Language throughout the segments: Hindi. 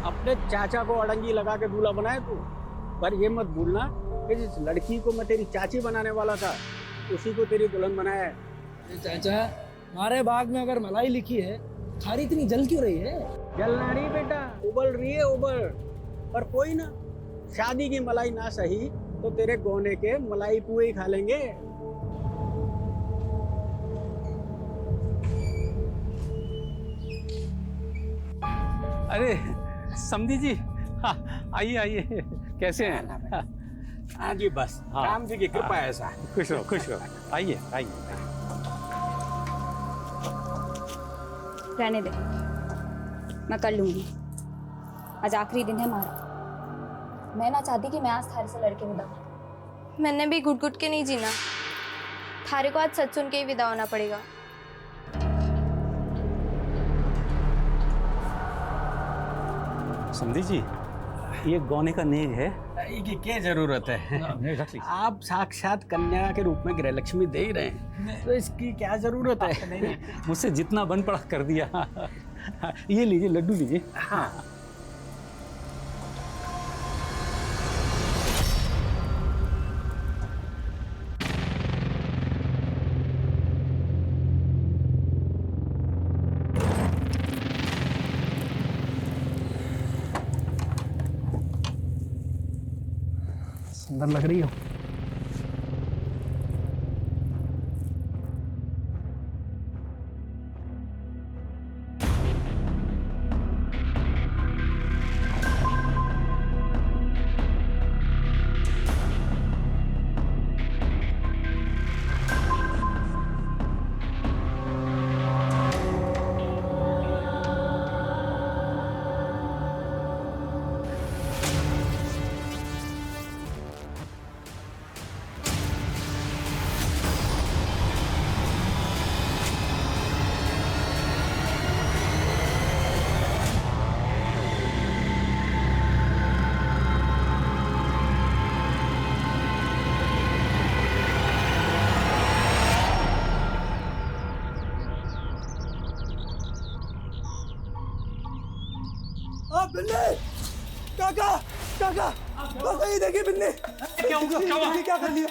अपने चाचा को अड़ंगी लगा के दूल्हा बनाए तू। पर ये मत भूलना कि जिस लड़की को मैं तेरी चाची बनाने वाला था उसी को तेरी दुल्हन बनाया है। अरे चाचा, हमारे बाग में अगर मलाई लिखी है, खारी इतनी जल क्यों रही है? जलना रही बेटा, उबल रही है उबल। पर कोई ना, शादी की मलाई ना सही तो तेरे गोने के मलाई पुए ही खा लेंगे। अरे समधी जी, हाँ, आइए आइए, कैसे हैं? हाँ जी, बस हाँ, राम जी की कृपा है ऐसा। खुश रहो खुश रहो, आइए आइए। रहने दे, मैं कर लूंगी। आज आखिरी दिन है हमारा। मैं ना चाहती कि मैं आज थारे से लड़के विदा हूं। मैंने भी घुट घुट के नहीं जीना। थारे को आज सच सुन के ही विदा होना पड़ेगा। समधी जी, ये गौने का नेग है। ये क्या जरूरत है? आप साक्षात कन्या के रूप में गृहलक्ष्मी दे ही रहे हैं, तो इसकी क्या जरूरत है? मुझसे जितना बन पड़ा कर दिया। ये लीजिए, लड्डू लीजिए। हाँ, सुंदर लग रही हो। बिन्नी, काका काका काका, ये देखिए बिन्नी। क्या हुआ? क्या कर लिया?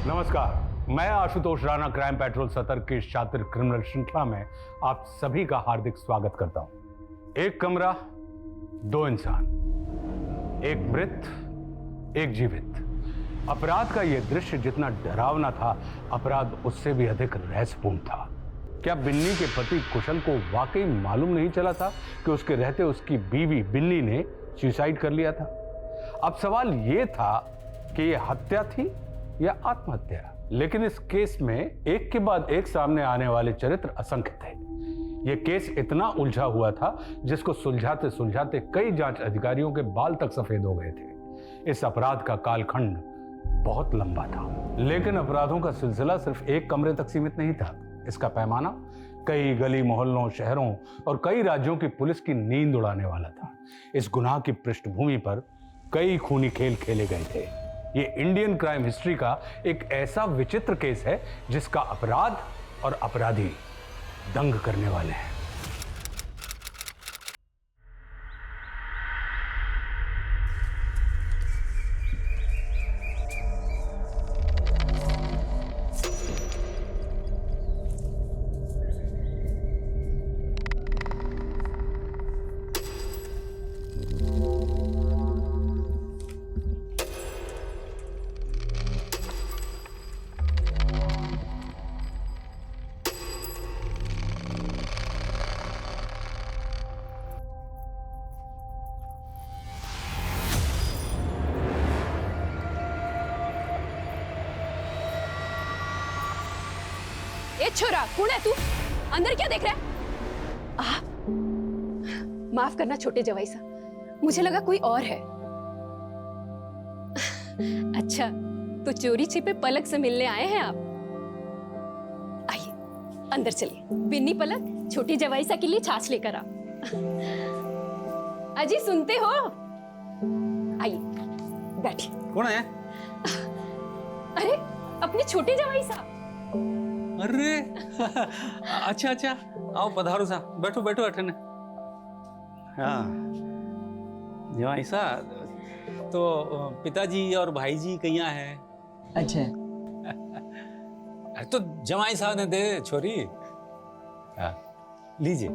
नमस्कार, मैं आशुतोष राणा क्राइम पेट्रोल सतर्क की शातिर क्रिमिनल श्रृंखला में आप सभी का हार्दिक स्वागत करता हूं। एक कमरा, दो इंसान, एक मृत एक जीवित। अपराध का यह दृश्य जितना डरावना था, अपराध उससे भी अधिक रहस्यपूर्ण था। क्या बिन्नी के पति कुशल को वाकई मालूम नहीं चला था कि उसके रहते उसकी बीवी बिन्नी ने सुसाइड कर लिया था? अब सवाल यह था कि यह हत्या थी या आत्महत्या। लेकिन इस केस में एक के बाद एक सामने आने वाले चरित्र असंख्य थे। यह केस इतना उलझा हुआ था जिसको सुलझाते सुलझाते कई जांच अधिकारियों के बाल तक सफेद हो गए थे। इस अपराध का कालखंड बहुत लंबा था, लेकिन अपराधों का सिलसिला सिर्फ एक कमरे तक सीमित नहीं था। इसका पैमाना कई गली मोहल्लों, शहरों और कई राज्यों की पुलिस की नींद उड़ाने वाला था। इस गुनाह की पृष्ठभूमि पर कई खूनी खेल खेले गए थे। ये इंडियन क्राइम हिस्ट्री का एक ऐसा विचित्र केस है जिसका अपराध और अपराधी दंग करने वाले हैं। ए छोरा, कौन है तू? अंदर क्या देख रहा है? माफ करना छोटे जवाई सा, मुझे लगा कोई और है। अच्छा, तो चोरी छिपे पलक से मिलने आए हैं आप? आइए अंदर चलिए। बिन्नी पलक, छोटी जवाई सा के लिए छाछ लेकर आ। अजी सुनते हो? आइए बैठिए। कौन है? अरे अपने छोटे जवाई साहब। अरे अच्छा अच्छा, आओ पधारो साहब, बैठो बैठो अठन। हाँ जवाई साहब, तो पिताजी और भाई जी कहाँ है? अच्छा अरे तो जवाई साहब ने दे छोरी। हाँ लीजिए।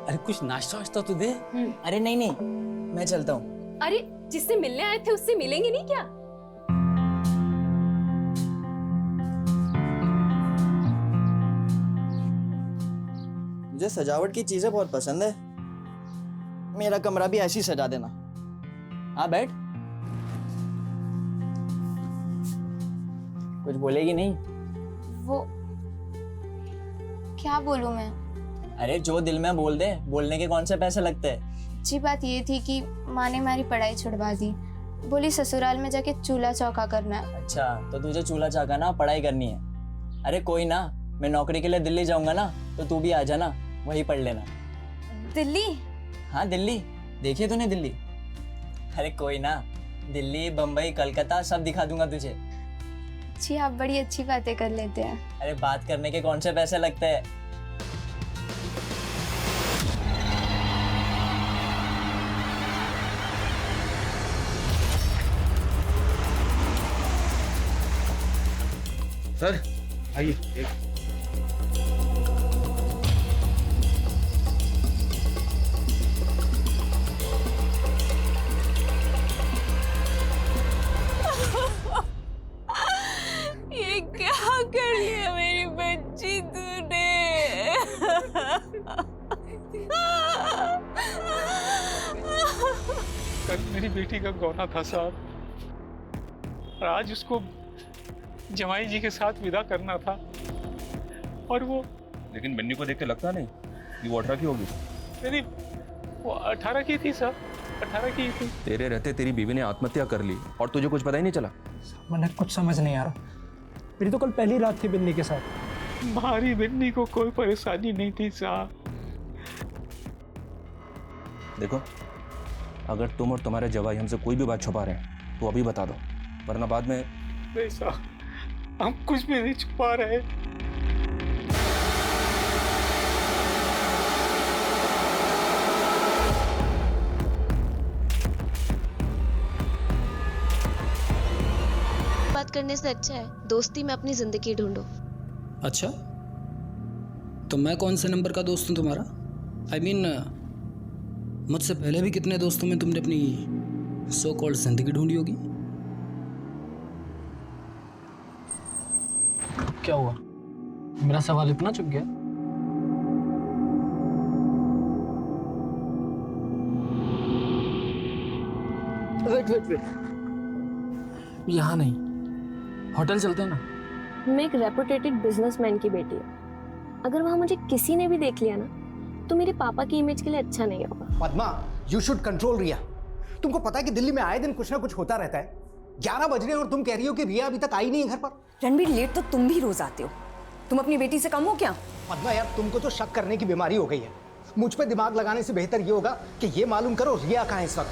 अरे कुछ नाश्ता वाश्ता तो दे। अरे नहीं नहीं, मैं चलता हूँ। अरे जिससे मिलने आए थे उससे मिलेंगे नहीं क्या? मुझे सजावट की चीजें बहुत पसंद है। मेरा कमरा भी ऐसी सजा देना। हाँ बैठ। कुछ बोलेगी नहीं? वो क्या बोलूं मैं? अरे जो दिल में बोल दे, बोलने के कौन से पैसे लगते हैं। अच्छी बात ये थी कि माँ ने हमारी पढ़ाई छुड़वा दी। बोली ससुराल में जाके चूल्हा चौका करना है। अच्छा तो तुझे चूल्हा चाका ना पढ़ाई करनी है। अरे कोई ना, मैं नौकरी के लिए दिल्ली जाऊंगा ना, तो तू भी आ जाना, वहीं पढ़ लेना। दिल्ली? हाँ दिल्ली, देखिए तूने दिल्ली? अरे कोई ना, दिल्ली बम्बई कलकत्ता सब दिखा दूंगा तुझे। जी आप बड़ी अच्छी बातें कर लेते हैं। अरे बात करने के कौन से पैसे लगते हैं। सर आइए। ये क्या कर लिया मेरी बच्ची तूने? कल मेरी बेटी का गौना था साहब, और आज उसको जमाई जी के साथ विदा करना था, और वो लेकिन बिन्नी को देख के लगता नहीं कि वो 18 की होगी। नहीं, वो 18 की थी साहब, 18 की थी। तेरे रहते तेरी बीवी ने आत्महत्या कर ली और तुझे कुछ पता ही नहीं चला। मैंने कुछ समझ नहीं आ रहा। मेरी तो कल पहली रात थी बिन्नी के साथ। हमारी बिन्नी को कोई परेशानी नहीं थी साहब। देखो, अगर तुम और तुम्हारे जवाई हमसे कोई भी बात छुपा रहे हैं तो अभी बता दो, वरना बाद में। नहीं साहब, हम कुछ भी नहीं छुपा रहे। बात करने से अच्छा है दोस्ती में अपनी जिंदगी ढूंढो। अच्छा, तो मैं कौन से नंबर का दोस्त हूँ तुम्हारा? I mean, मुझसे पहले भी कितने दोस्तों में तुमने अपनी सो कॉल्ड जिंदगी ढूंढी होगी। क्या हुआ? मेरा सवाल इतना चुप गया? वेट, यहाँ नहीं, होटल चलते हैं ना। मैं एक रेपुटेटेड बिजनेसमैन की बेटी हूँ। अगर वहाँ मुझे किसी ने भी देख लिया ना, तो मेरे पापा की इमेज के लिए अच्छा नहीं होगा। पद्मा, यू शुड कंट्रोल रिया। तुमको पता है कि दिल्ली में आए दिन कुछ ना कुछ होता रहता है। 11 बज रहे हैं और तुम कह रही हो कि रिया अभी तक आई नहीं है घर पर। रणबीर, लेट तो तुम भी रोज आते हो। तुम अपनी बेटी से कम हो क्या? पद्मा यार, तुमको तो शक करने की बीमारी हो गई है। मुझ पे दिमाग लगाने से बेहतर ये होगा कि ये मालूम करो रिया कहाँ है इस वक्त।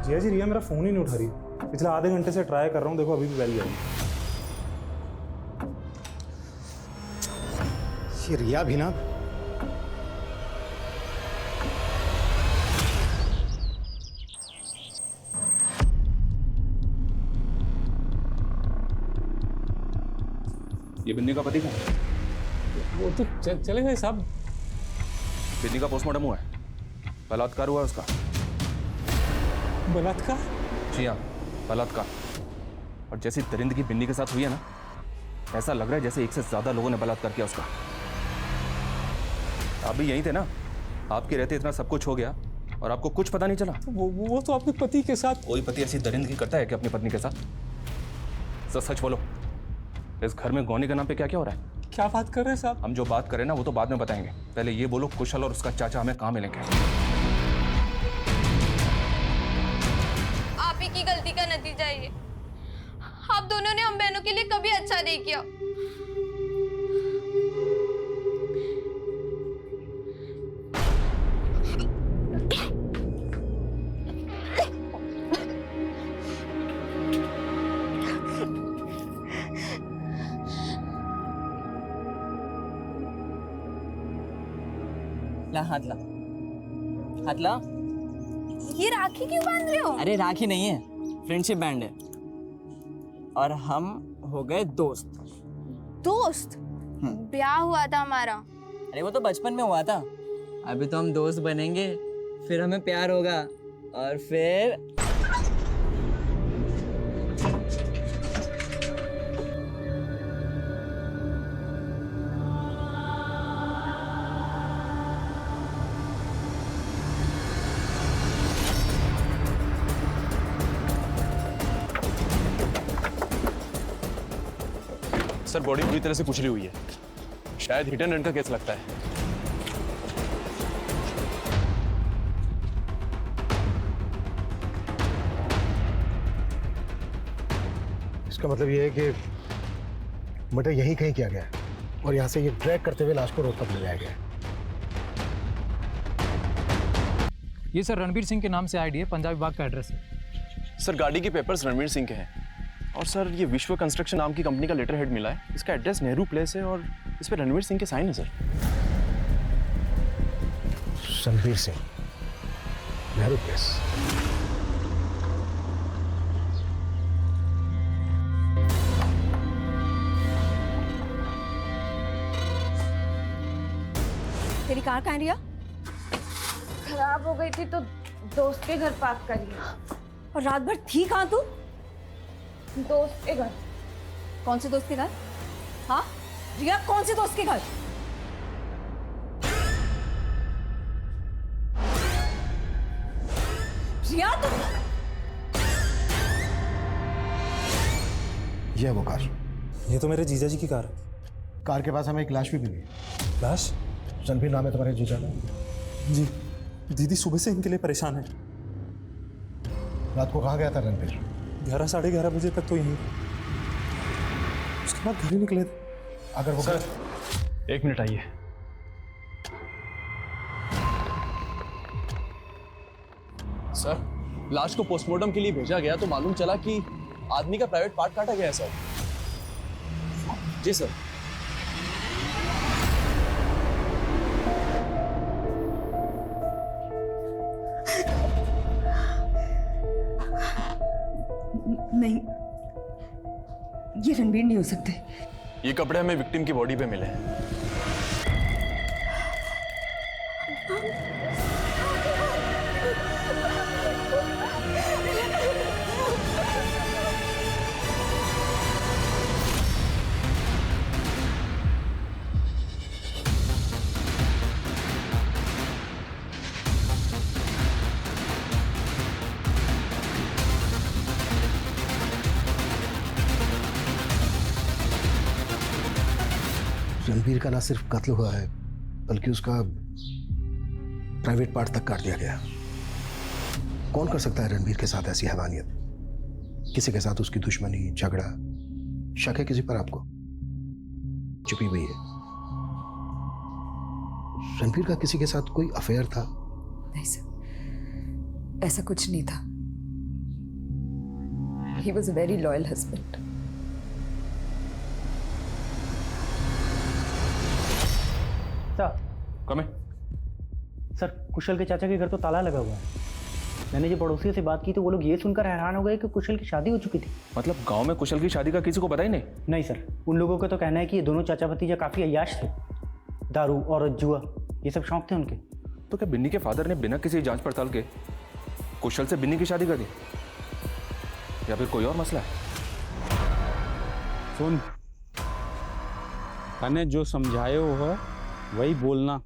जिया जी, रिया मेरा फ़ोन ही नहीं उठा रही। पिछले आधे घंटे से ट्राई कर रहा हूँ, देखो अभी भी वैली आई। ये रिया भी ना, ये बिन्नी का पति कहाँ है? वो तो चले गए साहब। बिन्नी का पोस्टमार्टम हुआ है, बलात्कार हुआ है उसका। बलात्कार? जी हाँ, बलात्कार। और जैसी दरिंदगी बिन्नी के साथ हुई है ना, ऐसा लग रहा है जैसे एक से ज्यादा लोगों ने बलात्कार किया उसका। आप भी यहीं थे ना? आपके रहते इतना सब कुछ हो गया और आपको कुछ पता नहीं चला? वो तो अपने पति के साथ। कोई पति ऐसी दरिंदगी करता है कि अपनी पत्नी के साथ? सच बोलो, इस घर में गौनी के नाम पे क्या क्या हो रहा है? क्या बात कर रहे हैं साहब? हम जो बात करें ना वो तो बाद में बताएंगे, पहले ये बोलो कुशल और उसका चाचा हमें कहाँ मिलेंगे? की गलती का नतीजा है ये। आप दोनों ने हम बहनों के लिए कभी अच्छा नहीं किया। ला हाथ ला, हाथ ला। ये राखी क्यों बांध रहे हो? अरे राखी नहीं है, फ्रेंडशिप बैंड है। और हम हो गए दोस्त। दोस्त? ब्याह हुआ था हमारा। अरे वो तो बचपन में हुआ था, अभी तो हम दोस्त बनेंगे, फिर हमें प्यार होगा और फिर सर बॉडी पूरी तरह से कुचली हुई है, शायद हिट एंड रन का केस लगता है। इसका मतलब ये है कि मर्डर यहीं कहीं किया गया है और यहाँ से ये ड्रैग करते हुए लाश को रोड तक ले जाया गया है। ये सर रणबीर सिंह के नाम से आईडी है, पंजाब विभाग का एड्रेस है। सर गाड़ी के पेपर्स रणवीर सिंह के हैं और सर ये विश्व कंस्ट्रक्शन नाम की कंपनी का लेटर हेड मिला है। इसका एड्रेस नेहरू प्लेस है और इस पे रणवीर सिंह के साइन है सर। रणबीर सिंह, नेहरू प्लेस। तेरी कार कहाँ है रिया? खराब हो गई थी तो दोस्त के घर पार्क करी। और रात भर थी कहाँ तू? दोस्त के घर। कौन से दोस्त के घर? हाँ रिया, कौन से दोस्त के घर? रिया तू ये है वो कार। ये तो मेरे जीजा जी की कार है। कार के पास हमें एक लाश भी मिली। लाश? रणबीर नाम है तुम्हारे जीजा का? जी, दीदी सुबह से इनके लिए परेशान है। रात को कहाँ गया था रणबीर? 11 साढ़े 11 बजे तक तो यहीं, उसके बाद घर ही निकले थे। अगर वो सर एक मिनट आइए। सर लाश को पोस्टमार्टम के लिए भेजा गया तो मालूम चला कि आदमी का प्राइवेट पार्ट काटा गया है सर। जी सर। नहीं, ये रणबीर नहीं हो सकते। ये कपड़े हमें विक्टिम की बॉडी पे मिले हैं। रणबीर का ना सिर्फ कत्ल हुआ है बल्कि उसका प्राइवेट पार्ट तक काट दिया गया। कौन कर सकता है रणबीर के साथ ऐसी हैवानियत? किसी के साथ उसकी दुश्मनी, झगड़ा, शक है किसी पर आपको? छुपी हुई है। रणबीर का किसी के साथ कोई अफेयर था? नहीं सर, ऐसा कुछ नहीं था। He was a very loyal husband. Sir Kushal के चाचा के घर तो ताला लगा हुआ है। मैंने जो पड़ोसियों से बात की तो वो लोग ये सुनकर हैरान हो गए कि कुशल की शादी हो चुकी थी। मतलब गांव में कुशल की शादी का किसी को पता ही नहीं? नहीं सर, उन लोगों का तो कहना है कि ये दोनों चाचा भतीजा काफ़ी अय्याश थे। दारू और जुआ ये सब शौक थे उनके। तो क्या बिन्नी के फादर ने बिना किसी जांच पड़ताल के कुशल से बिन्नी की शादी कर दी या फिर कोई और मसला है? सुन, तने जो समझाए हो वही बोलना।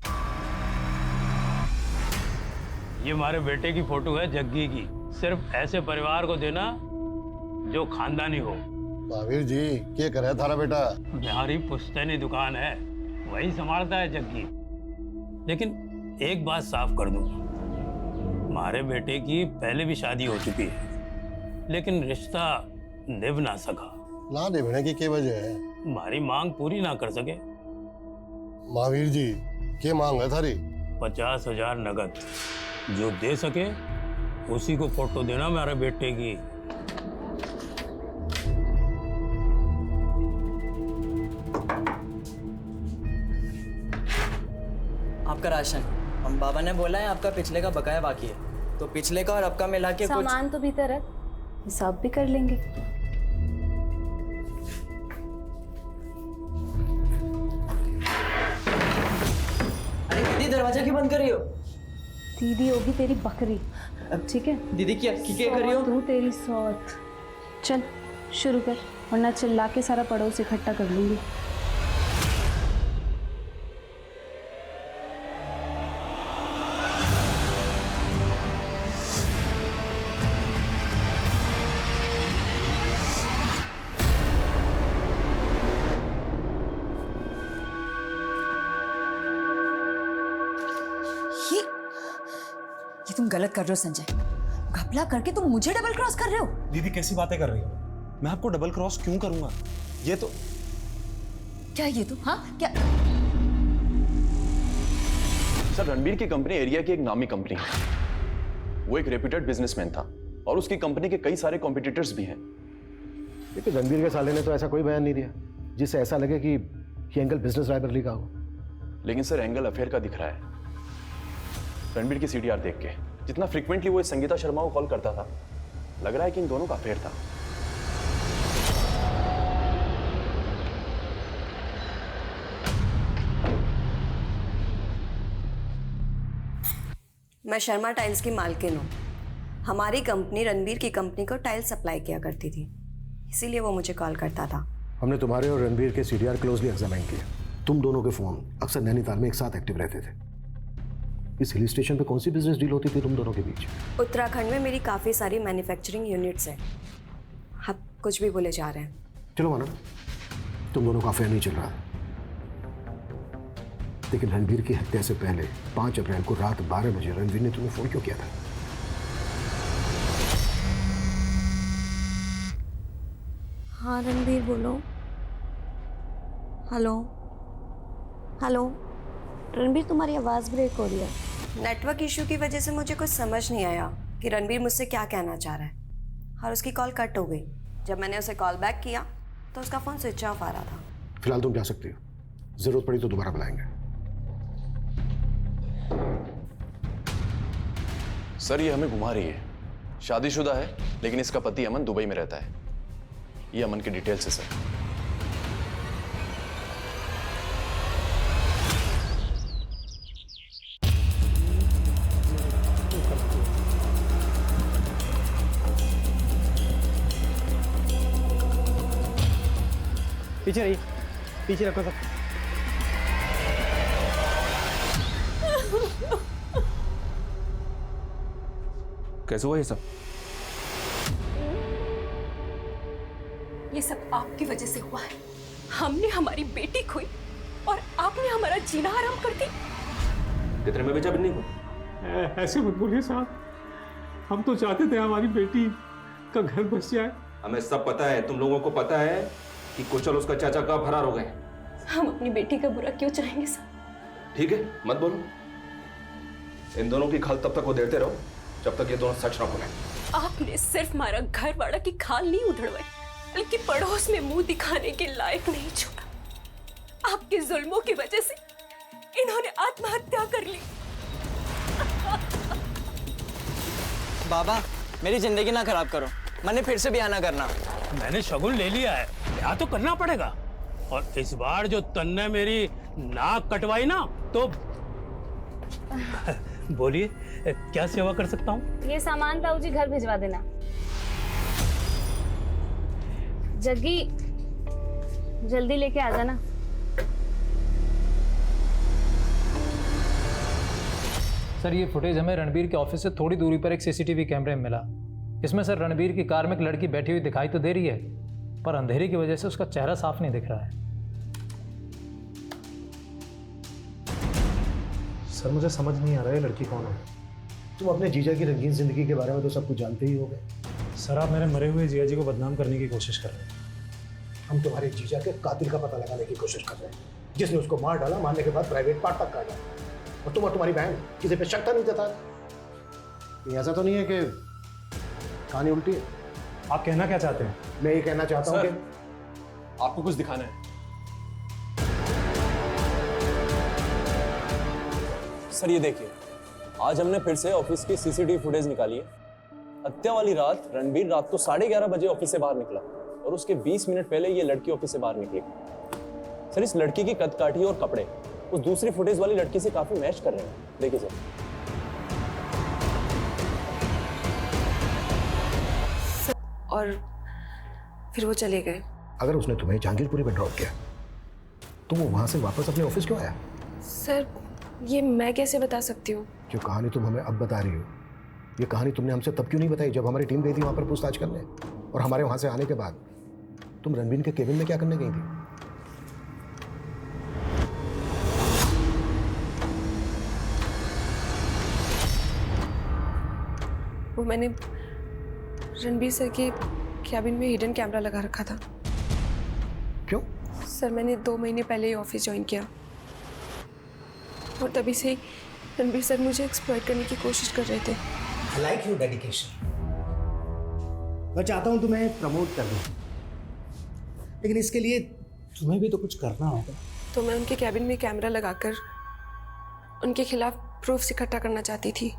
ये हमारे बेटे की फोटो है जग्गी की। सिर्फ ऐसे परिवार को देना जो खानदानी हो। महावीर जी, क्या करे थारा बेटा? बिहारी पुश्तैनी दुकान है, वही संभालता है जग्गी। लेकिन एक बात साफ कर दूं, हमारे बेटे की पहले भी शादी हो चुकी है लेकिन रिश्ता निभ ना सका। ना निभने की क्या वजह है? हमारी मांग पूरी ना कर सके। महावीर जी, क्या मांग है थारी? 50,000 नगद, जो दे सके उसी को फोटो देना हमारे बेटे की। आपका राशन, हम बाबा ने बोला है आपका पिछले का बकाया बाकी है, तो पिछले का और अब का मिला के कुछ। सामान तो भीतर रख, हिसाब भी कर लेंगे। अरे दीदी, दरवाजा क्यों बंद कर रही हो? दीदी होगी तेरी बकरी, ठीक है? दीदी क्या कर रही हो? तू तेरी सौत। चल शुरू कर, वरना चिल्ला के सारा पड़ोस इकट्ठा कर लूंगी। ये तुम गलत कर रहे हो संजय। घपला करके तुम मुझे डबल क्रॉस कर रहे हो। दीदी कैसी बातें कर रही हो? मैं आपको डबल क्रॉस क्यों करूंगा? ये तो क्या ये तुम? हाँ क्या? सर, रणबीर की कंपनी एरिया की एक नामी कंपनी है। वो एक रेप्यूटेड बिजनेसमैन था और उसकी कंपनी के कई सारे कॉम्पिटिटर्स भी हैं। लेकिन रणबीर के साले ने तो ऐसा कोई बयान नहीं दिया जिससे ऐसा लगे कि ये एंगल बिजनेस राइवलरी का हो। लेकिन सर, एंगल अफेयर का दिख रहा है। रणबीर की सीडीआर देख के जितना फ्रीक्वेंटली वो इस संगीता शर्मा को कॉल करता था, लग रहा है कि इन दोनों का अफेयर था। मैं शर्मा टाइल्स की मालकिन हूँ। हमारी कंपनी रणबीर की कंपनी को टाइल सप्लाई किया करती थी, इसीलिए वो मुझे कॉल करता था। हमने तुम्हारे और रणबीर के सीडीआर क्लोजली एग्जामिन किया। तुम दोनों के फोन अक्सर नैनीताल में एक साथ एक्टिव रहते थे। इस हिल स्टेशन पे कौन सी बिजनेस डील होती थी तुम दोनों के बीच? उत्तराखंड में मेरी काफ़ी सारी मैन्युफैक्चरिंग यूनिट्स हैं। आप कुछ भी बोले जा रहे हैं। चलो माना तुम दोनों का अफेयर नहीं चल रहा, लेकिन रणबीर की हत्या से पहले 5 अप्रैल को रात 12 बजे रणबीर ने तुम्हें फोन क्यों किया था? हाँ रणबीर, बोलो। Hello hello. रणबीर, तुम्हारी आवाज़ ब्रेक हो रही है। नेटवर्क इशू की वजह से मुझे कुछ समझ नहीं आया कि रणबीर मुझसे क्या कहना चाह रहा है, और उसकी कॉल कट हो गई। जब मैंने उसे कॉल बैक किया तो उसका फ़ोन स्विच ऑफ आ रहा था। फिलहाल तुम जा सकती हो, जरूरत पड़ी तो दोबारा बुलाएंगे। सर, ये हमें घुमा रही है। शादीशुदा है, लेकिन इसका पति अमन दुबई में रहता है। ये अमन की डिटेल्स है सर। पीछे रही, पीछे रखो सब। कैसे हुआ ये सब? ये सब आपकी वजह से हुआ है। हमने हमारी बेटी खोई और आपने हमारा जीना हराम कर दी। कितने में बेचा बिन्नी को? ऐसे मत बोलिए साहब, हम तो चाहते थे हमारी बेटी का घर बस जाए। हमें सब पता है, तुम लोगों को पता है कि कुचल उसका चाचा कब फरार हो गए। हम अपनी बेटी का बुरा क्यों चाहेंगे सर? ठीक है, मत बोलो। इन दोनों की खाल तब तक वो देते रहो जब तक ये दोनों सच ना बोले। आपने सिर्फ हमारा घर वाला की खाल नहीं उधड़वाई, बल्कि पड़ोस में मुंह दिखाने के लायक नहीं छोड़ा। आपके जुल्मों की वजह से इन्होंने आत्महत्या कर ली। बाबा, मेरी जिंदगी ना खराब करो, मैंने फिर से ब्याह ना करना। मैंने शगुन ले लिया है, ब्याह तो करना पड़ेगा। और इस बार जो तन्ने मेरी नाक कटवाई ना, तो बोलिए क्या सेवा कर सकता हूँ? ये सामान ताऊ जी घर भिजवा देना। जग्गी, जल्दी लेके आ जाना। सर, ये फुटेज हमें रणबीर के ऑफिस से थोड़ी दूरी पर एक सीसीटीवी कैमरे में मिला। इसमें सर रणबीर की कार में एक लड़की बैठी हुई दिखाई तो दे रही है, पर अंधेरे की वजह से उसका चेहरा साफ नहीं दिख रहा है। सर, मुझे समझ नहीं आ रहा है लड़की कौन है। तुम अपने जीजा की रंगीन जिंदगी के बारे में तो सब कुछ जानते ही होगे। सर आप मेरे मरे हुए जिया जी को बदनाम करने की कोशिश कर रहे हैं। हम तुम्हारे जीजा के कातिल का पता लगाने की कोशिश कर रहे हैं, जिसने उसको मार डाला, मारने के बाद प्राइवेट पार्ट तक काटा, और तुम और तुम्हारी बहन किसी पे शक नहीं जता। ऐसा तो नहीं है कि कहानी उल्टी है? आप कहना क्या चाहते हैं? मैं ये कहना चाहता हूँ कि आपको कुछ दिखाना है। सर ये देखिए, आज हमने फिर से ऑफिस की सीसीटीवी फुटेज निकाली है। हत्या वाली रात रणबीर रात को 11:30 बजे ऑफिस से बाहर निकला और उसके 20 मिनट पहले ये लड़की ऑफिस से बाहर निकली। सर इस लड़की की कद काठी और कपड़े उस दूसरी फुटेज वाली लड़की से काफी मैच कर रहे हैं। देखिए सर। और फिर वो चले गए। अगर उसने तुम्हें जहांगीरपुरी में ड्रॉप किया तो वो वहां से वापस अपने ऑफिस क्यों आया? सर ये मैं कैसे बता सकती हूँ? जो कहानी तुम हमें अब बता रही हो, ये कहानी तुमने हमसे तब क्यों नहीं बताई जब हमारी टीम गई थी वहां पर पूछताछ करने? और हमारे वहां से आने के बाद तुम रणबीर के केबिन में क्या करने गई थी? वो मैंने रणबीर सर के कैबिन में हिडन कैमरा लगा रखा था। क्यों? सर मैंने 2 महीने पहले ही ऑफिस ज्वाइन किया और तभी से ही रणबीर सर मुझे एक्सप्लॉइट करने की कोशिश कर रहे थे। I like your dedication. मैं चाहता हूँ तुम्हें प्रमोट कर दूँ, लेकिन इसके लिए तुम्हें भी तो कुछ करना होगा। तो मैं उनके कैबिन में कैमरा लगाकर उनके खिलाफ प्रूफ्स इकट्ठा करना चाहती थी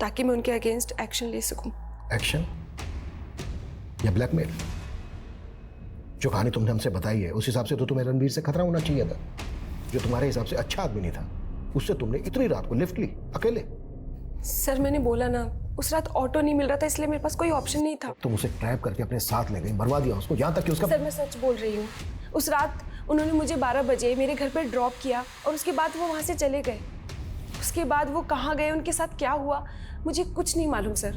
ताकि मैं उनके अगेंस्ट एक्शन ले सकूं। एक्शन या ब्लैकमेल? जो कहानी तुमने हमसे बताई है उस हिसाब से तो तुम्हें रणबीर से खतरा होना चाहिए था। जो तुम्हारे हिसाब से अच्छा आदमी नहीं था, उससे तुमने इतनी रात को लिफ्ट ली अकेले। सर मैंने बोला ना, उस रात ऑटो नहीं मिल रहा था इसलिए मेरे पास कोई ऑप्शन नहीं था। तुम उसे ट्रैप करके अपने साथ ले गई, मरवा दिया उसको, यहाँ तक कि उसका। सर मैं सच बोल रही हूँ। उस रात उन्होंने मुझे 12 बजे मेरे घर पर ड्रॉप किया और उसके बाद वो वहाँ से चले गए। उसके बाद वो कहाँ गए, उनके साथ क्या हुआ, मुझे कुछ नहीं मालूम सर।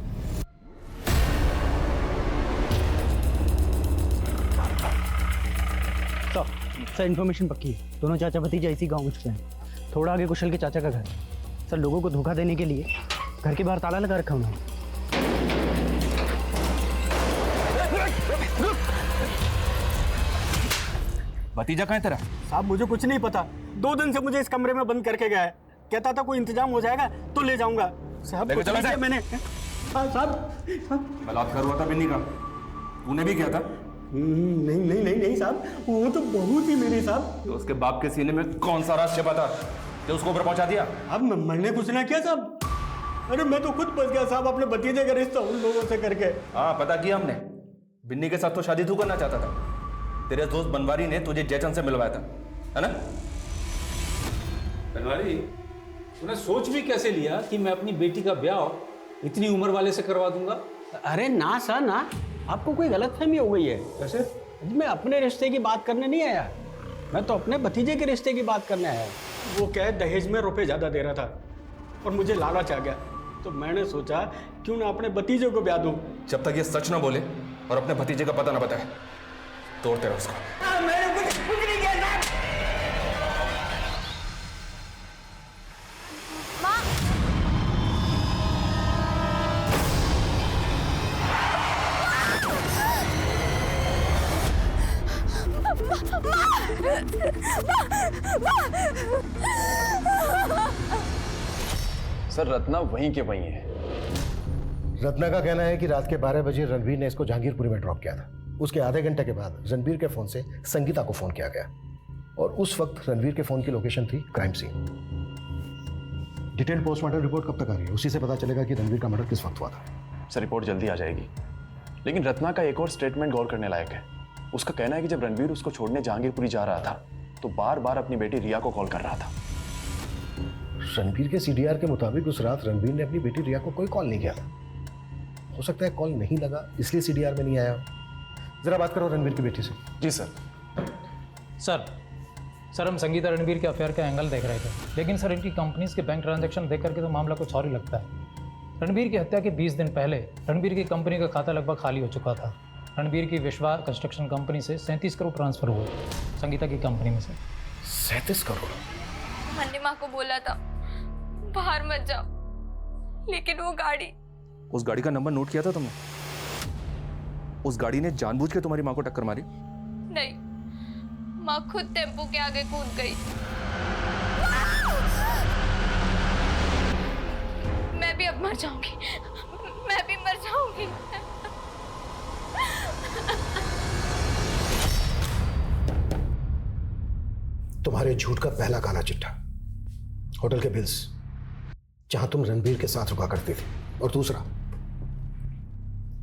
सर इन्फॉर्मेशन पक्की है, दोनों चाचा भतीजा इसी गांव में छुपे हैं। थोड़ा आगे कुशल के चाचा का घर है। सर लोगों को धोखा देने के लिए घर के बाहर ताला लगा रखा उन्होंने। भतीजा कहाँ है तेरा? साहब मुझे कुछ नहीं पता, 2 दिन से मुझे इस कमरे में बंद करके गया है। कहता था कोई इंतजाम हो जाएगा तो ले जाऊंगा। साहब कुछ नहीं किया मैंने। साहब बलात्कार हुआ था बिन्नी का, तूने भी किया था? नहीं नहीं नहीं नहीं साहब, वो तो बहू थी मेरी साहब। तो उसके बाप के सीने में कौन सा राज छिपा था जो उसको ऊपर पहुंचा दिया? अब मैंने कुछ ना किया साहब। अरे मैं तो खुद फंस गया साहब अपने भतीजे का रिश्ता उन लोगों से करके। हाँ पता किया हमने, बिन्नी के साथ तो शादी तू करना चाहता था। तेरे दोस्त बनवारी ने तुझे जयचंद से मिलवाया था, है ना? बनवारी, तूने सोच भी कैसे लिया कि मैं अपनी बेटी का ब्याह इतनी उम्र वाले से करवा दूंगा? अरे ना सर ना, आपको कोई गलतफहमी हो गई है। कैसे? मैं अपने रिश्ते की बात करने नहीं आया, मैं तो अपने भतीजे के रिश्ते की बात करने आया। वो क्या है, दहेज में रुपए ज़्यादा दे रहा था और मुझे लालच आ गया, तो मैंने सोचा क्यों ना अपने भतीजे को ब्याह दूं। जब तक ये सच ना बोले और अपने भतीजे का पता ना बताए, तोड़ते रहो उसको। मैंने कुछ नहीं किया साहब। सर रत्ना वहीं के वहीं है। रत्ना का कहना है कि रात के 12 बजे रणबीर ने इसको जहांगीरपुरी में ड्रॉप किया था। उसके आधे घंटे के बाद रणबीर के फोन से संगीता को फोन किया गया और उस वक्त रणबीर के फोन की लोकेशन थी crime scene. Detail postmortem report कब तक आ रही है? उसी से पता चलेगा कि रणबीर का मर्डर किस वक्त हुआ था। सर रिपोर्ट जल्दी आ जाएगी, लेकिन रत्ना का एक और स्टेटमेंट गौर करने लायक है। उसका कहना है कि जब रणबीर उसको छोड़ने जहांगीरपुरी जा रहा था तो बार बार अपनी बेटी रिया को कॉल कर रहा था। रणबीर के सीडीआर के मुताबिक उस रात रणबीर ने अपनी बेटी रिया को कोई कॉल नहीं किया था। हो सकता है कॉल नहीं लगा इसलिए सीडीआर में नहीं आया। जरा बात करो रणबीर की बेटी से। जी सर। सर हम संगीता रणबीर के अफेयर का एंगल देख रहे थे, लेकिन सर इनकी कंपनीज के बैंक ट्रांजैक्शन देख करके तो मामला कुछ और ही लगता है। रणबीर की हत्या के 20 दिन पहले रणबीर की कंपनी का खाता लगभग खाली हो चुका था। रणबीर की विश्वा कंस्ट्रक्शन कंपनी से 37 करोड़ ट्रांसफर हुए संगीता की कंपनी में से। 37 करोड़? मैंने माँ को बोला था बाहर मत जाओ, लेकिन वो गाड़ी। उस गाड़ी का नंबर नोट किया था तुमने? उस गाड़ी ने जानबूझ के तुम्हारी माँ को टक्कर मारी? नहीं, माँ खुद टेम्पो के आगे कूद गई। मैं भी अब मर जाऊंगी, मैं भी मर जाऊंगी। तुम्हारे झूठ का पहला काला चिट्ठा, होटल के बिल्स जहां तुम रणबीर के साथ रुका करती थी, और दूसरा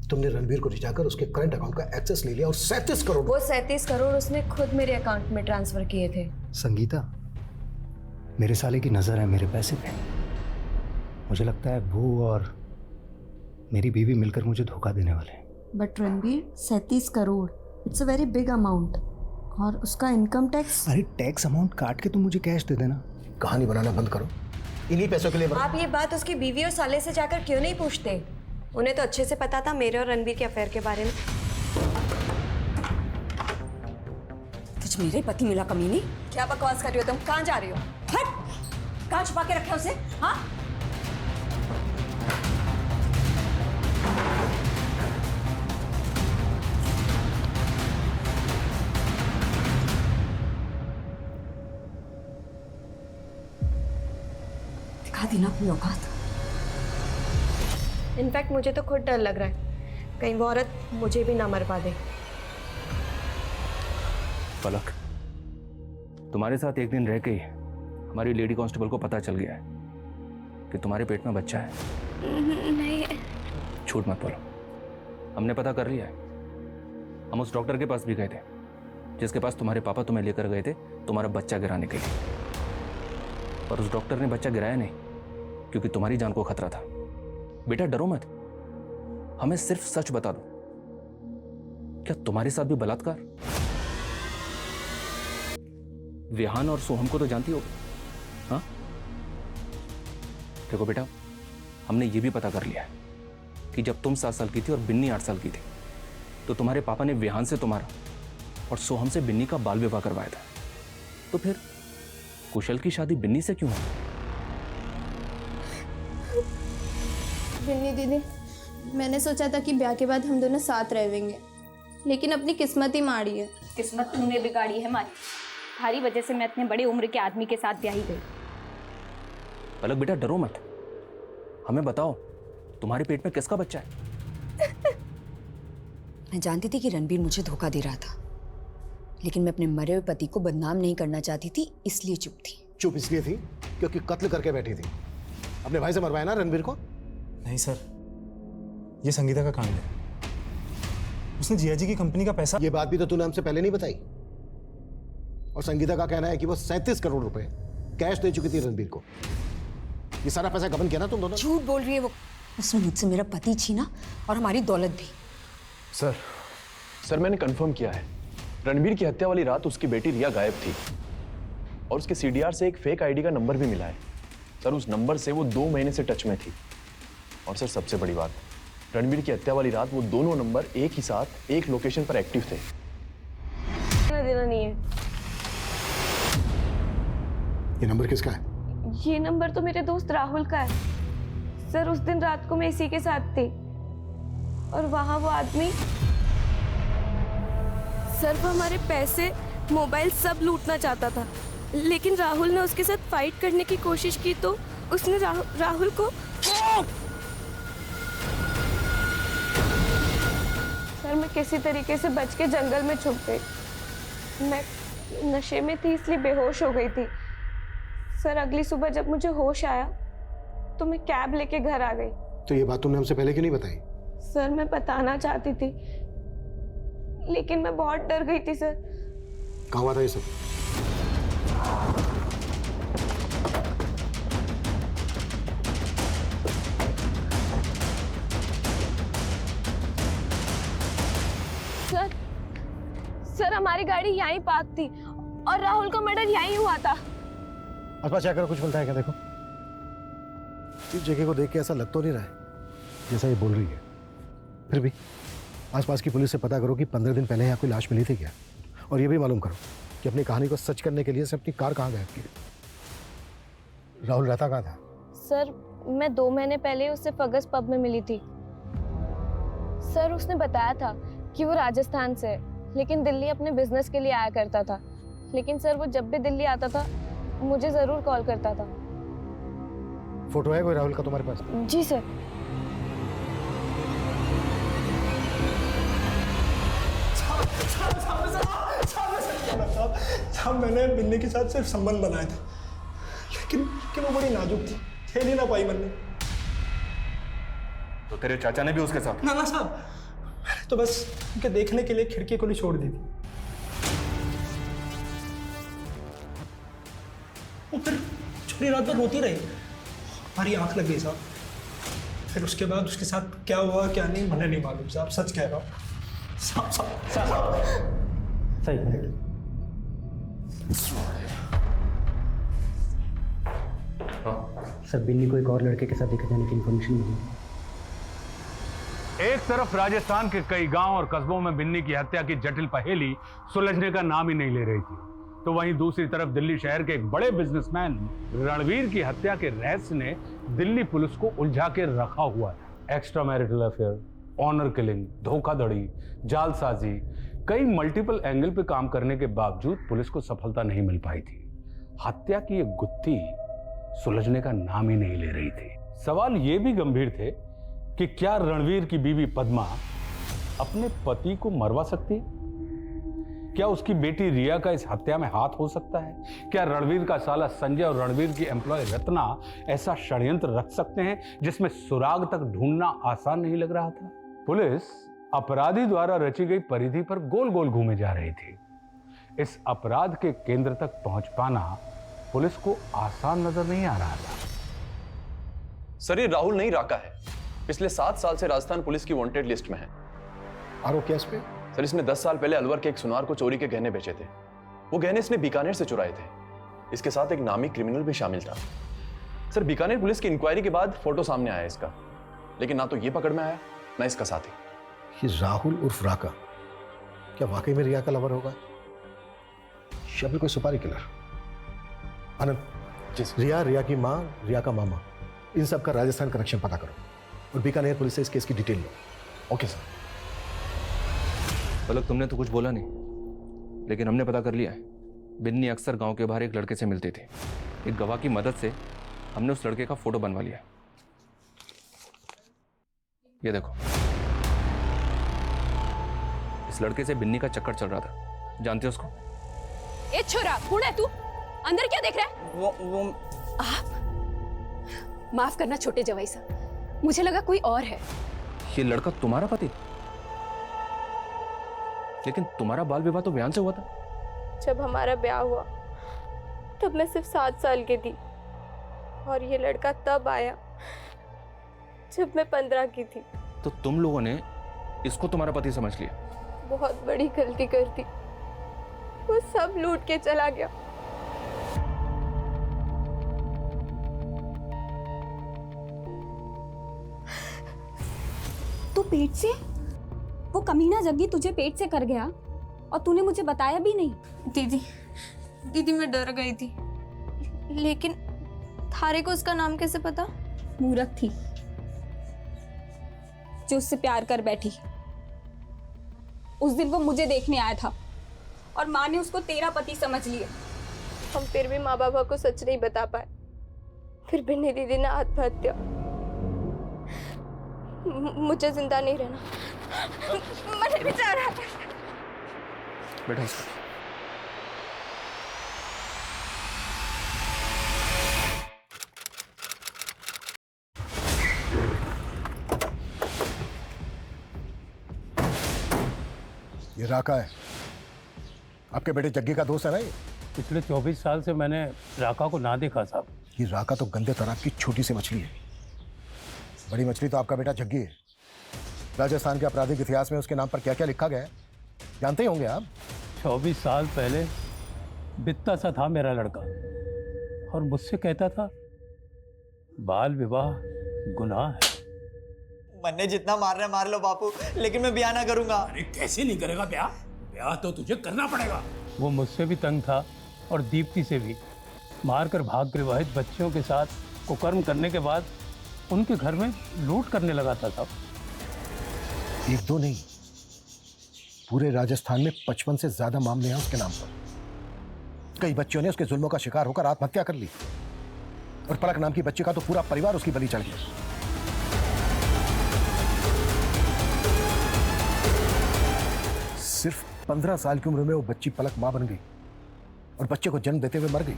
तुमने रणबीर को रिझाकर उसके करंट अकाउंट का एक्सेस ले लिया और 37 करोड़। वो 37 करोड़ उसने खुद मेरे अकाउंट में ट्रांसफर किए थे। संगीता, मेरे साले की नजर है मेरे पैसे पे। मुझे लगता है वो और मेरी बीवी मिलकर मुझे धोखा देने वाले हैं। But Ranbir, 37 crore, it's a very big amount. और उसका इनकम टैक्स। अरे टैक्स अमाउंट काट के तुम मुझे कैश दे देना। कहानी बनाना बंद करो, इन्हीं पैसों के लिए आप ये बात उसकी बीवी और साले से जाकर क्यों नहीं पूछते? उन्हें तो अच्छे से पता था मेरे और रणबीर के अफेयर के बारे में। तुझ मेरे पति मिला कमीनी? क्या बकवास कर रही हो तुम? कहाँ जा रही हो? हट! कहाँ छुपा के रखा उसे? हाँ? दिखा दी ना अपनी औकात। इनफैक्ट मुझे तो खुद डर लग रहा है, कहीं वो औरत मुझे भी ना मर पा दे। पलक, तुम्हारे साथ एक दिन रह के हमारी लेडी कांस्टेबल को पता चल गया है कि तुम्हारे पेट में बच्चा है। नहीं। झूठ मत बोलो, हमने पता कर लिया है। हम उस डॉक्टर के पास भी गए थे जिसके पास तुम्हारे पापा तुम्हें लेकर गए थे तुम्हारा बच्चा गिराने के लिए, पर उस डॉक्टर ने बच्चा गिराया नहीं क्योंकि तुम्हारी जान को खतरा था। बेटा डरो मत, हमें सिर्फ सच बता दो, क्या तुम्हारे साथ भी बलात्कार? विहान और सोहम को तो जानती हो? हाँ देखो बेटा, हमने ये भी पता कर लिया है कि जब तुम 7 साल की थी और बिन्नी 8 साल की थी तो तुम्हारे पापा ने विहान से तुम्हारा और सोहम से बिन्नी का बाल विवाह करवाया था। तो फिर कुशल की शादी बिन्नी से क्यों हुई? बिन्नी दीदी, मैंने सोचा था कि ब्याह के बाद हम दोनों साथ रहेंगे, लेकिन अपनी किस्मत ही मारी है। किस्मत तूने बिगाड़ी है हमारी। तुम्हारी वजह से मैं इतने बड़े उम्र के आदमी के साथ ब्याही गई। पलक बेटा डरो मत, हमें बताओ तुम्हारे पेट में किसका बच्चा है? मैं जानती थी कि रणबीर मुझे धोखा दे रहा था, लेकिन मैं अपने मरे हुए पति को बदनाम नहीं करना चाहती थी, इसलिए चुप थी। चुप इसलिए थी क्योंकि कत्ल करके बैठी थी। अपने भाई से मरवाया ना रणबीर को? नहीं सर, ये संगीता का कांड है। उसने जिया जी की कंपनी का पैसा। ये बात भी तो तूने हमसे पहले नहीं बताई। और संगीता का कहना है कि वो 37 करोड़ रुपए कैश दे चुकी थी रणबीर को। ये सारा पैसा गबन किया ना तुम दोनों? झूठ बोल रही है वो। उसने मुझसे मेरा पति छीना और हमारी दौलत भी। सर मैंने कंफर्म किया है, रणबीर की हत्या वाली रात उसकी बेटी रिया गायब थी और उसके सीडीआर से एक फेक आईडी का नंबर भी मिला है। सर उस नंबर से वो 2 महीने से टच में थी। और सर सबसे बड़ी बात, रणबीर की हत्या वाली रात वो दोनों नंबर एक ही साथ एक लोकेशन पर एक्टिव थे। देना नहीं है। ये नंबर किसका है? ये नंबर तो मेरे दोस्त राहुल का है। सर उस दिन रात को मैं इसी के साथ थी और वहां वो आदमी, सर वो हमारे पैसे, मोबाइल सब लूटना चाहता था, लेकिन राहुल ने उसके साथ फाइट करने की कोशिश की तो उसने राहुल को। सर मैं किसी तरीके से बच के जंगल में छुप गई। मैं नशे में थी इसलिए बेहोश हो गई थी। सर अगली सुबह जब मुझे होश आया तो मैं कैब लेके घर आ गई। तो ये बात तुमने हमसे पहले क्यों नहीं बताई? सर मैं बताना चाहती थी लेकिन मैं बहुत डर गई थी सर। कहाँ हुआ था ये सब? सर हमारी गाड़ी यहीं पार्क थी और राहुल का मर्डर यहीं हुआ था। आसपास जाकर कुछ मिलता है क्या? देखो, इस जगह को देख के ऐसा लग तो नहीं रहा है जैसा ये बोल रही है। फिर भी आसपास की पुलिस से पता करो कि 15 दिन पहले यहाँ कोई लाश मिली थी क्या, और ये भी मालूम करो कि अपनी कहानी को सच करने के लिए से अपनी कार कहाँ गायब की। राहुल रहता कहाँ था? सर मैं 2 महीने पहले उससे फगस पब में मिली थी। सर उसने बताया था कि वो राजस्थान से है, लेकिन दिल्ली अपने बिजनेस के लिए आया करता था। लेकिन सर वो जब भी दिल्ली आता था मुझे ज़रूर कॉल करता था। फोटो है कोई राहुल का तुम्हारे पास? जी सर। साहब मैंने बिन्नी के साथ सिर्फ संबंध बनाया था, लेकिन वो बड़ी नाजुक थी, खेल ही ना पाई मैंने। तो तेरे चाचा ने भी उसके साथ? ना साहब, मैंने तो बस उनके देखने के लिए खिड़की खुली छोड़ दी थी। वो फिर छोटी रात भर रोती रही, हमारी आंख लग गई साहब। फिर उसके बाद उसके साथ क्या हुआ क्या नहीं मुझे नहीं मालूम साहब, सच कह रहा हूँ साहब। सही सर, बिन्नी को एक और लड़के के साथ देखा जाने की इन्फॉर्मेशन मिली। एक तरफ राजस्थान के कई गांव और कस्बों में बिन्नी की हत्या की जटिल पहेली सुलझने का नाम ही नहीं ले रही थी, तो वहीं दूसरी तरफ दिल्ली शहर के एक बड़े बिजनेसमैन रणवीर की हत्या के रहस्य ने दिल्ली पुलिस को उलझा के रखा हुआ है। Extra marital affair, honour killing, धोखाधड़ी, जालसाजी, कई मल्टीपल एंगल पे काम करने के बावजूद पुलिस को सफलता नहीं मिल पाई थी। हत्या की एक गुत्थी सुलझने का नाम ही नहीं ले रही थी। सवाल ये भी गंभीर थे कि क्या रणवीर की बीवी पद्मा अपने पति को मरवा सकती है? क्या उसकी बेटी रिया का इस हत्या में हाथ हो सकता है? क्या रणवीर का साला संजय और रणवीर की एम्प्लॉय रत्ना ऐसा षड्यंत्र रच सकते हैं जिसमें सुराग तक ढूंढना आसान नहीं लग रहा था? पुलिस अपराधी द्वारा रची गई परिधि पर गोल गोल घूमे जा रही थी। इस अपराध के केंद्र तक पहुंच पाना पुलिस को आसान नजर नहीं आ रहा था। सर ये राहुल नहीं राका है, पिछले 7 साल से राजस्थान पुलिस की वांटेड लिस्ट में है। आरोप क्या इस पे? सर इसने 10 साल पहले अलवर के एक सुनार को चोरी के गहने बेचे थे। वो गहने इसने बीकानेर से चुराए थे। इसके साथ एक नामी क्रिमिनल भी शामिल था। सर बीकानेर पुलिस की इंक्वायरी के बाद फोटो सामने आया इसका, लेकिन ना तो ये पकड़ में आया ना इसका साथी। ये राहुल उर्फ राका क्या वाकई में रिया का लवर होगा या फिर कोई सुपारी किलर? आनंद, रिया की माँ, रिया का मामा, इन सब का राजस्थान कनेक्शन पता करो और बीकानेर पुलिस से इस केस की डिटेल लो। Okay sir. पलक तुमने तो कुछ बोला नहीं, लेकिन हमने पता कर लिया है। बिन्नी अक्सर गांव के बाहर एक लड़के से मिलती थी। एक गवाह की मदद से हमने उस लड़के का फोटो बनवा लिया। ये देखो, इस लड़के से बिन्नी का चक्कर चल रहा था। जानते हो उसको? ए छोरा, कौन है तू? अंदर क्या देख रहा है? वो आप माफ करना छोटे जवाई साहब, मुझे लगा कोई और है। ये लड़का तुम्हारा पति? लेकिन तुम्हारा बाल विवाह तो बयान से हुआ था। जब हमारा ब्याह हुआ तब मैं सिर्फ 7 साल की थी और ये लड़का तब आया जब मैं 15 की थी। तो तुम लोगों ने इसको तुम्हारा पति समझ लिया? बहुत बड़ी गलती कर दी, वो सब लूट के चला गया। तू पेट से? वो कमीना जग्गी तुझे पेट से कर गया और तूने मुझे बताया भी नहीं? दीदी मैं डर गई थी, लेकिन थारे को उसका नाम कैसे पता? मूर्ख थी जो उससे प्यार कर बैठी। उस दिन वो मुझे देखने आया था और माँ ने उसको तेरा पति समझ लिया। हम फिर भी माँ बाबा को सच नहीं बता पाए। फिर बिन्नी दीदी ने आत्महत्या। मुझे जिंदा नहीं रहना, मरने भी जा रहा है। बेटा ये राका है, आपके बेटे जग्गी का दोस्त है ना? ये पिछले 24 साल से मैंने राका को ना देखा साहब। ये राका तो गंदे तालाब की छोटी सी मछली है, बड़ी मछली तो आपका बेटा जग्गी है। राजस्थान के आपराधिक इतिहास में उसके नाम पर क्या क्या लिखा गया है जानते ही होंगे आप। 24 साल पहले बित्ता सा था मेरा लड़का और मुझसे कहता था बाल विवाह गुनाह है। मन्ने जितना मारना मार लो बापू, लेकिन मैं ब्याह ना करूंगा। अरे कैसे नहीं करेगा ब्याह? ब्याह तो तुझे करना पड़ेगा। वो मुझसे भी तंग था और दीप्ति से भी। मारकर भाग विवाहित बच्चियों के साथ कुकर्म करने के बाद उनके घर में लूट करने लगा था साहब। 1 2 नहीं, पूरे राजस्थान में 55 से ज्यादा मामले हैं उसके नाम पर। कई बच्चों ने उसके जुल्मों का शिकार होकर आत्महत्या कर ली, और पलक नाम की बच्ची का तो पूरा परिवार उसकी बलि चढ़ गया। सिर्फ 15 साल की उम्र में वो बच्ची पलक मां बन गई और बच्चे को जन्म देते हुए मर गई।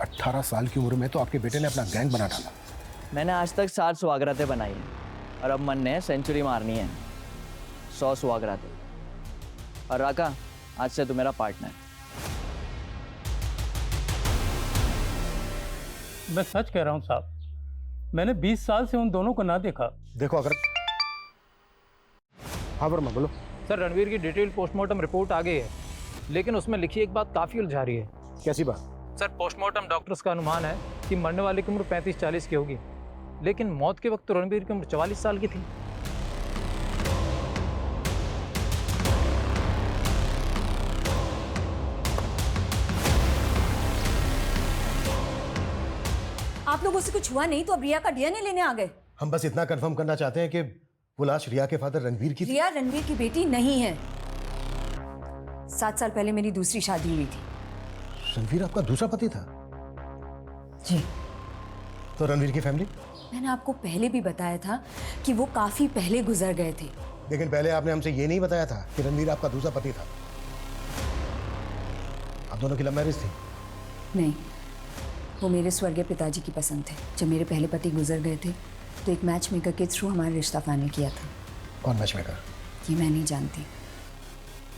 18 साल की उम्र में तो आपके बेटे ने अपना गैंग बना डाला। मैंने आज तक 60 सुहागरातें बनाई हैं और अब मन ने सेंचुरी मारनी है, 100 सुहागरातें। और राका, आज से तू मेरा पार्टनर। मैं सच कह रहा हूँ साहब, मैंने 20 साल से उन दोनों को ना देखा। देखो अगर हाँ वर्मा बोलो। सर, रणवीर की डिटेल पोस्टमार्टम रिपोर्ट आ गई है, लेकिन उसमें लिखी एक बात काफ़ी उलझा रही है। कैसी बात? सर, पोस्टमार्टम डॉक्टर्स का अनुमान है कि मरने वाले की उम्र 35-40 की होगी, लेकिन मौत के वक्त तो रणवीर की उम्र 44 साल की थी। आप लोगों से कुछ हुआ नहीं तो अब रिया का डीएनए लेने आ गए? हम बस इतना कंफर्म करना चाहते हैं कि वो लाश रिया के फादर रणवीर की थी। रिया रणवीर की बेटी नहीं है। 7 साल पहले मेरी दूसरी शादी हुई थी। रणवीर आपका दूसरा पति था? जी। तो रणवीर की फैमिली? मैंने आपको पहले भी बताया था कि वो काफी पहले गुजर गए थे। लेकिन पहले आपने हमसे ये नहीं बताया था कि रणवीर आपका दूसरा पति था। आप दोनों की लव मैरिज थी? नहीं, वो मेरे स्वर्गीय पिताजी की पसंद थे। जब मेरे पहले पति गुजर गए थे तो एक मैच मेकर के थ्रू हमारा रिश्ता फाइनल किया था। कौन मैच मेकर? ये मैं नहीं जानती,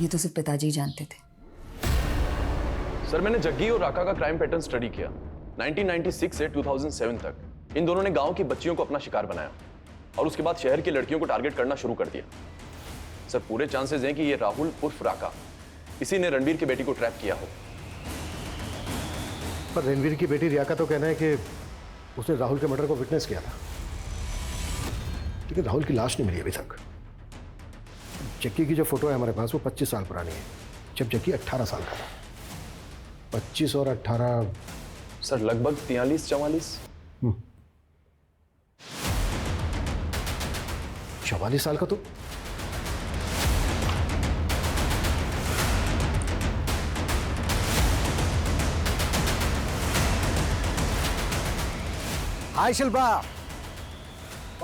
ये तो सिर्फ पिताजी ही जानते थे। सर, मैंने जग्गी और राका का क्राइम पैटर्न स्टडी किया। 1996 से 2007 तक इन दोनों ने गांव की बच्चियों को अपना शिकार बनाया और उसके बाद शहर की लड़कियों को टारगेट करना शुरू कर दिया। सर, पूरे चांसेस हैं कि ये राहुल उर्फ राका इसी ने रणवीर की बेटी को ट्रैप किया हो। पर रणवीर की बेटी रिया का तो कहना है कि उसने राहुल के मर्डर को विटनेस किया था, लेकिन राहुल की लाश नहीं मिली अभी तक। जक्की की जो फोटो है हमारे पास वो 25 साल पुरानी है, जब जक्की 18 साल का था। 25 और 18 सर लगभग 43-44। 44 साल का तो हाय शिल्पा।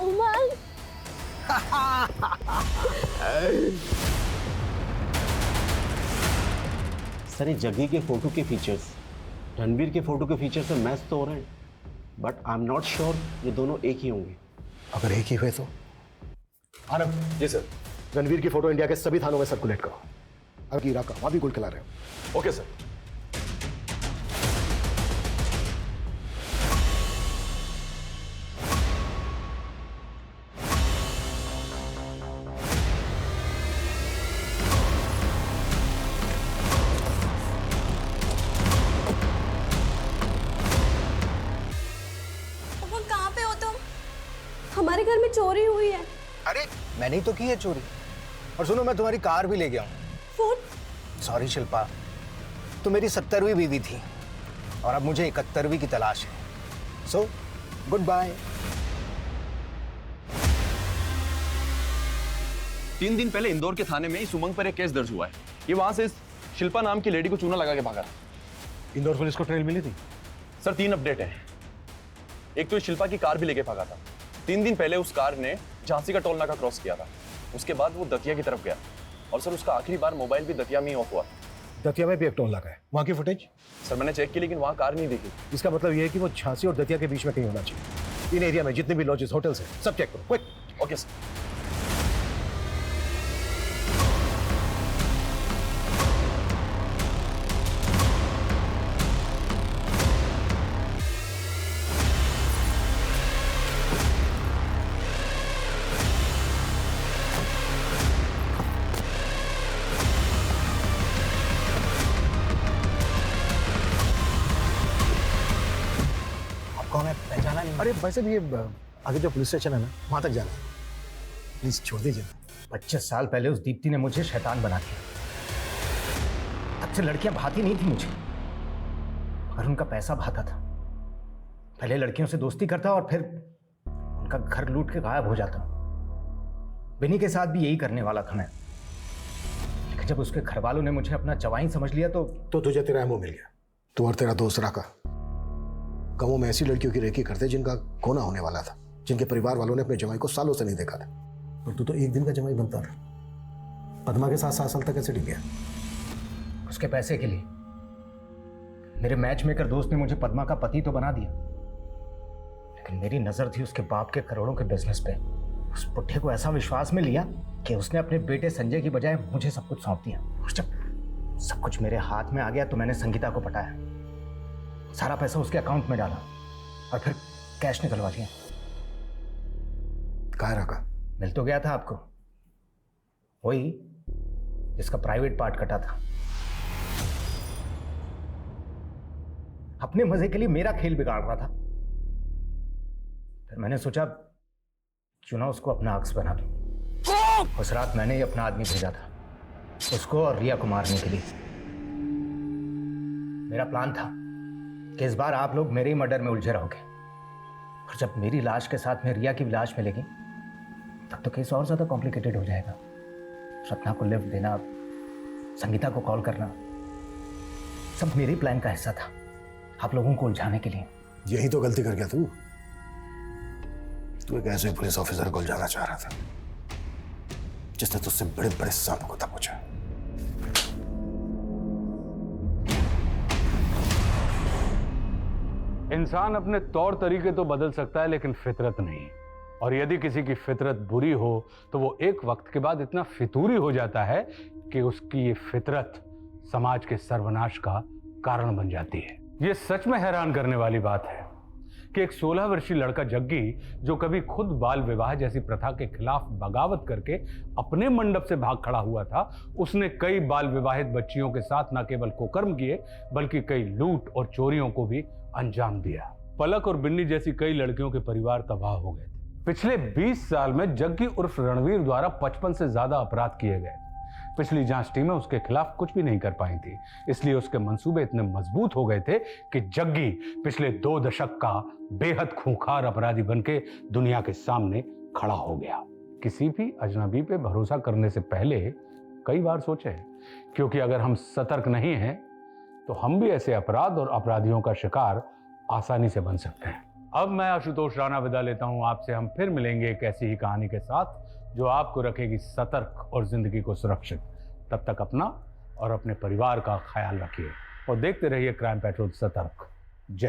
उमल। सर, ये जग्गी के फोटो के फीचर्स रणवीर के फोटो के फीचर से मैच तो हो रहे हैं, but I am not sure ये दोनों एक ही होंगे। अगर एक ही हुए तो? आनंद। जी सर। रणवीर की फोटो इंडिया के सभी थानों में सर्कुलेट करो। अगर इराका वहां भी गोल खिला रहे हो। Okay sir. हमारे घर में चोरी हुई है। अरे मैंने ही तो की है चोरी। और सुनो, मैं तुम्हारी कार भी ले गया हूँ। फोन? सॉरी शिल्पा, तो मेरी 70वीं बीवी थी और अब मुझे 71वीं की तलाश है। So good bye. 3 दिन पहले इंदौर के थाने में इस उमंग पर एक केस दर्ज हुआ है। ये वहां से इस शिल्पा नाम की लेडी को चूना लगा के भागा था। इंदौर पुलिस को ट्रेल मिली थी? सर 3 अपडेट है। एक तो शिल्पा की कार भी लेके भागा था। 3 दिन पहले उस कार ने झांसी का टोल नाका क्रॉस किया था। उसके बाद वो दतिया की तरफ गया और सर उसका आखिरी बार मोबाइल भी दतिया में ही ऑफ हुआ। दतिया में भी एक टोल नाका है, वहां की फुटेज? सर मैंने चेक की लेकिन वहां कार नहीं दिखी। इसका मतलब ये है कि वो झांसी और दतिया के बीच में कहीं होना चाहिए। इन एरिया में जितने भी लॉजेस होटल्स हैं सब चेक करो क्विक। Okay sir. कौन है, पहचाना नहीं? अरे वैसे भी ये आगे जो पुलिस स्टेशन है ना, वहां तक जाना। प्लीज छोड़ दीजिए। 25 साल पहले उस दीप्ति ने मुझे शैतान बना दिया। तब से लड़कियां भाती नहीं थी मुझे, और उनका पैसा भाता था। पहले लड़कियों से दोस्ती करता और फिर उनका घर लूट के गायब हो जाता। बिनी के साथ भी यही करने वाला था मैं। जब उसके घर वालों ने मुझे अपना जवाई समझ लिया तो तुझे तेरा एमओ मिल गया। तू और तेरा दोस्त राका गांवों में ऐसी लड़कियों की रेकी करते जिनका कोना होने वाला था, जिनके परिवार वालों ने अपने जवाई को सालों से नहीं देखा था। और तू तो एक दिन का जवाई बनता रहा। पद्मा के साथ 7 साल तक कैसे टिक गया? उसके पैसे के लिए। मेरे मैच मेकर दोस्त ने मुझे पद्मा का पति तो बना दिया, लेकिन मेरी नजर थी उसके बाप के करोड़ों के बिजनेस पे। उस पुट्ठे को ऐसा विश्वास में लिया कि उसने अपने बेटे संजय की बजाय मुझे सब कुछ सौंप दिया। और जब सब कुछ मेरे हाथ में आ गया तो मैंने संगीता को पटाया, सारा पैसा उसके अकाउंट में डाला और फिर कैश निकलवा लिया। कहाँ रखा? मिल तो गया था आपको, वही जिसका प्राइवेट पार्ट कटा था। अपने मजे के लिए मेरा खेल बिगाड़ रहा था। फिर मैंने सोचा क्यों ना उसको अपना अक्स बना दूं। उस रात मैंने ही अपना आदमी भेजा था उसको और रिया को मारने के लिए। मेरा प्लान था कि इस बार आप लोग मेरे ही मर्डर में उलझे रहोगे, और जब मेरी लाश के साथ में रिया की भी लाश मिलेगी तब तो केस और ज्यादा कॉम्प्लिकेटेड हो जाएगा। रत्ना को लिफ्ट देना, संगीता को कॉल करना, सब मेरे प्लान का हिस्सा था, आप लोगों को उलझाने के लिए। यही तो गलती कर गया तू। तू एक ऐसे पुलिस ऑफिसर को उलझाना चाह रहा था जिसने तुझसे बड़े बड़े सांप को दबोचा। इंसान अपने तौर तरीके तो बदल सकता है लेकिन फितरत नहीं। और यदि किसी की फितरत बुरी हो तो वो एक वक्त के बाद इतना फितूरी हो जाता है कि उसकी ये फितरत समाज के सर्वनाश का कारण बन जाती है। ये सच में हैरान करने वाली बात है कि एक 16 वर्षीय लड़का जग्गी, जो कभी खुद बाल विवाह जैसी प्रथा के खिलाफ बगावत करके अपने मंडप से भाग खड़ा हुआ था, उसने कई बाल विवाहित बच्चियों के साथ न केवल कुकर्म किए बल्कि कई लूट और चोरियों को भी अंजाम दिया। पलक और बिन्नी जैसी कई लड़कियों के परिवार तबाह हो गए थे। पिछले 20 साल में जग्गी उर्फ रणवीर द्वारा 55 से ज्यादा अपराध किए गए। पिछली जांच टीमें उसके खिलाफ कुछ भी नहीं कर पाई थी, इसलिए उसके मंसूबे इतने मजबूत हो गए थे कि जग्गी पिछले 2 दशक का बेहद खूंखार अपराधी बनके दुनिया के सामने खड़ा हो गया। किसी भी अजनबी पे भरोसा करने से पहले कई बार सोचे, क्योंकि अगर हम सतर्क नहीं हैं तो हम भी ऐसे अपराध और अपराधियों का शिकार आसानी से बन सकते हैं। अब मैं आशुतोष राणा विदा लेता हूं आपसे। हम फिर मिलेंगे एक ऐसी ही कहानी के साथ जो आपको रखेगी सतर्क और जिंदगी को सुरक्षित। तब तक अपना और अपने परिवार का ख्याल रखिए और देखते रहिए क्राइम पेट्रोल सतर्क। जय